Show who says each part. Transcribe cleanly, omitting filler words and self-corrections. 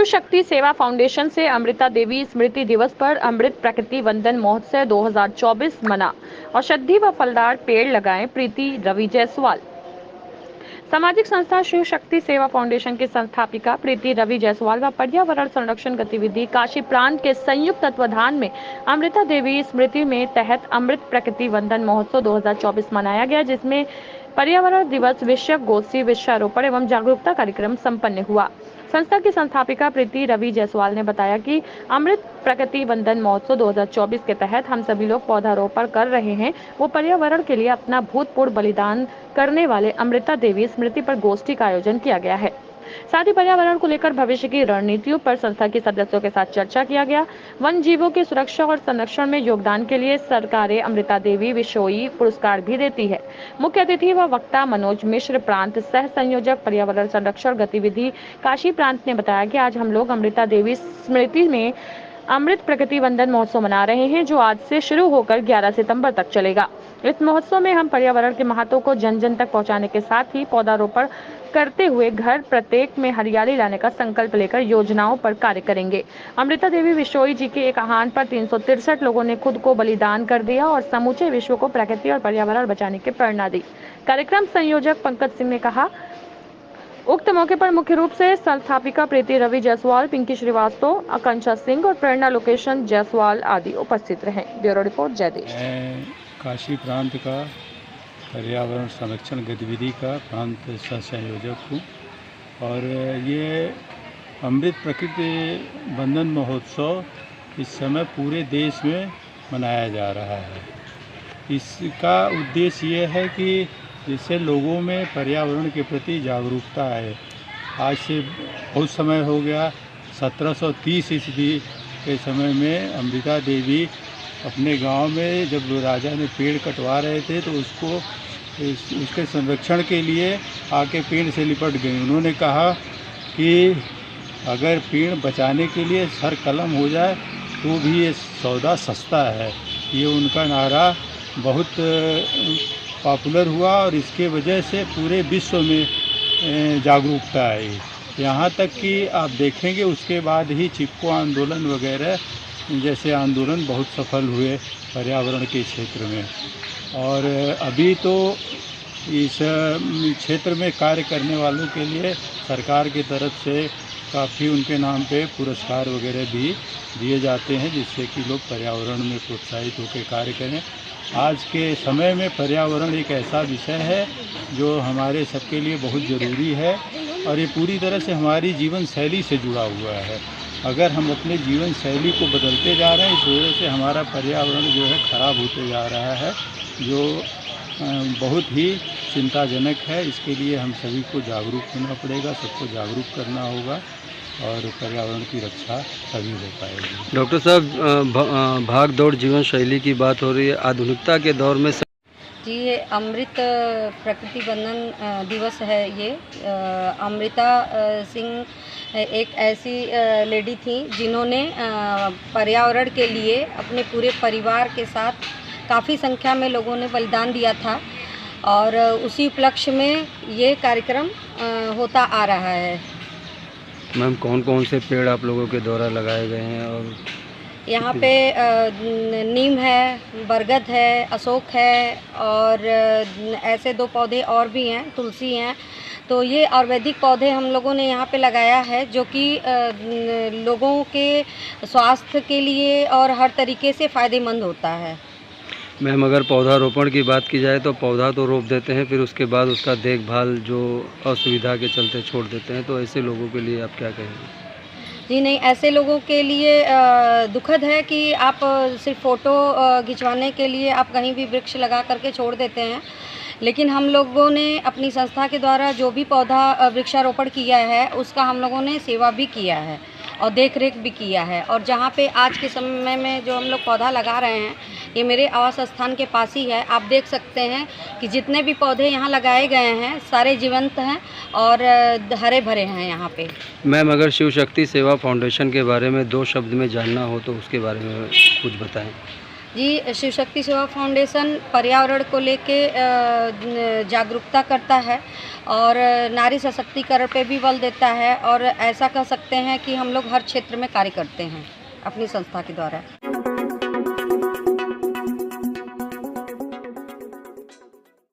Speaker 1: शिव शक्ति सेवा फाउंडेशन से अमृता देवी स्मृति दिवस पर अमृत प्रकृति वंदन महोत्सव 2024 मना। औषधि व फलदार पेड़ लगाएं, प्रीति रवि जायसवाल। सामाजिक संस्था शिव शक्ति सेवा फाउंडेशन की संस्थापिका प्रीति रवि जायसवाल व पर्यावरण संरक्षण गतिविधि काशी प्रांत के संयुक्त तत्वाधान में अमृता देवी स्मृति में तहत अमृत प्रकृति वंदन महोत्सव 2024 मनाया गया, जिसमें पर्यावरण दिवस, विषय गोष्ठी, वृक्षारोपण एवं जागरूकता कार्यक्रम संपन्न हुआ। संस्था की संस्थापिका प्रीति रवि जायसवाल ने बताया कि अमृत प्रकृति वंदन महोत्सव 2024 के तहत हम सभी लोग पौधारोपण कर रहे हैं, वो पर्यावरण के लिए अपना भूतपूर्व बलिदान करने वाले अमृता देवी स्मृति पर गोष्ठी का आयोजन किया गया है। साथ ही पर्यावरण को लेकर भविष्य की रणनीतियों पर संस्था के सदस्यों के साथ चर्चा किया गया। वन जीवों की सुरक्षा और संरक्षण में योगदान के लिए सरकारें अमृता देवी विशोई पुरस्कार भी देती है। मुख्य अतिथि व वक्ता मनोज मिश्र, प्रांत सह संयोजक पर्यावरण संरक्षण गतिविधि काशी प्रांत ने बताया कि आज हम लोग अमृता देवी स्मृति में अमृत प्रकृति वंदन महोत्सव मना रहे हैं, जो आज से शुरू होकर 11 सितंबर तक चलेगा। इस महोत्सव में हम पर्यावरण के महत्व को जन जन तक पहुंचाने के साथ ही पौधारोपण करते हुए घर प्रत्येक में हरियाली लाने का संकल्प लेकर योजनाओं पर कार्य करेंगे। अमृता देवी विशोई जी के एक आह्वान पर 363 लोगों ने खुद को बलिदान कर दिया और समूचे विश्व को प्रकृति और पर्यावरण बचाने की प्रेरणा दी। कार्यक्रम संयोजक पंकज सिंह ने कहा, उक्त मौके पर मुख्य रूप से संस्थापिका प्रीति रवि जायसवाल, पिंकी श्रीवास्तव, आकांक्षा सिंह और प्रेरणा लोकेशन जायसवाल आदि उपस्थित रहे। Bureau report, जयदेश।
Speaker 2: काशी प्रांत का पर्यावरण संरक्षण गतिविधि का प्रांत सह संयोजक हूँ और ये अमृत प्रकृति वंदन महोत्सव इस समय पूरे देश में मनाया जा रहा है। इसका उद्देश्य ये है कि जिससे लोगों में पर्यावरण के प्रति जागरूकता आए। आज से बहुत समय हो गया, 1730 ईस्वी के समय में अमृता देवी अपने गांव में जब राजा ने पेड़ कटवा रहे थे तो उसके संरक्षण के लिए आके पेड़ से लिपट गई। उन्होंने कहा कि अगर पेड़ बचाने के लिए सर कलम हो जाए तो भी ये सौदा सस्ता है। ये उनका नारा बहुत पॉपुलर हुआ और इसके वजह से पूरे विश्व में जागरूकता आई। यहाँ तक कि आप देखेंगे उसके बाद ही चिपको आंदोलन वगैरह जैसे आंदोलन बहुत सफल हुए पर्यावरण के क्षेत्र में। और अभी तो इस क्षेत्र में कार्य करने वालों के लिए सरकार की तरफ से काफ़ी उनके नाम पे पुरस्कार वगैरह भी दिए जाते हैं, जिससे कि लोग पर्यावरण में प्रोत्साहित होकर कार्य करें। आज के समय में पर्यावरण एक ऐसा विषय है जो हमारे सबके लिए बहुत ज़रूरी है और ये पूरी तरह से हमारी जीवन शैली से जुड़ा हुआ है। अगर हम अपने जीवन शैली को बदलते जा रहे हैं, इस वजह से हमारा पर्यावरण जो है ख़राब होते जा रहा है, जो बहुत ही चिंताजनक है। इसके लिए हम सभी को जागरूक होना पड़ेगा, सबको जागरूक करना होगा और पर्यावरण की रक्षा तभी हो पाएगी।
Speaker 3: डॉक्टर साहब, भाग दौड़ जीवन शैली की बात हो रही है, आधुनिकता के दौर में
Speaker 4: जी ये अमृत प्रकृति वंदन दिवस है। ये अमृता सिंह एक ऐसी लेडी थी जिन्होंने पर्यावरण के लिए अपने पूरे परिवार के साथ काफ़ी संख्या में लोगों ने बलिदान दिया था और उसी उपलक्ष्य में ये कार्यक्रम होता आ रहा है।
Speaker 3: मैम, कौन कौन से पेड़ आप लोगों के द्वारा लगाए गए हैं? और
Speaker 4: यहाँ पे नीम है, बरगद है, अशोक है और ऐसे 2 पौधे और भी हैं, तुलसी हैं। तो ये आयुर्वेदिक पौधे हम लोगों ने यहाँ पे लगाया है, जो कि लोगों के स्वास्थ्य के लिए और हर तरीके से फ़ायदेमंद होता है।
Speaker 3: मैम, अगर पौधारोपण की बात की जाए तो पौधा तो रोप देते हैं, फिर उसके बाद उसका देखभाल जो असुविधा के चलते छोड़ देते हैं, तो ऐसे लोगों के लिए आप क्या कहेंगे?
Speaker 4: जी नहीं, ऐसे लोगों के लिए दुखद है कि आप सिर्फ फ़ोटो खिंचवाने के लिए आप कहीं भी वृक्ष लगा करके छोड़ देते हैं, लेकिन हम लोगों ने अपनी संस्था के द्वारा जो भी पौधा वृक्षारोपण किया है उसका हम लोगों ने सेवा भी किया है और देख रेख भी किया है। और जहाँ पे आज के समय में जो हम लोग पौधा लगा रहे हैं, ये मेरे आवास स्थान के पास ही है। आप देख सकते हैं कि जितने भी पौधे यहाँ लगाए गए हैं सारे जीवंत हैं और हरे भरे हैं यहाँ पे।
Speaker 3: मैम, अगर शिव शक्ति सेवा फाउंडेशन के बारे में 2 शब्द में जानना हो तो उसके बारे में कुछ बताएं।
Speaker 4: जी, शिव शक्ति सेवा फाउंडेशन पर्यावरण को लेके जागरूकता करता है और नारी सशक्तिकरण पे भी बल देता है, और ऐसा कह सकते हैं कि हम लोग हर क्षेत्र में कार्य करते हैं अपनी संस्था के द्वारा।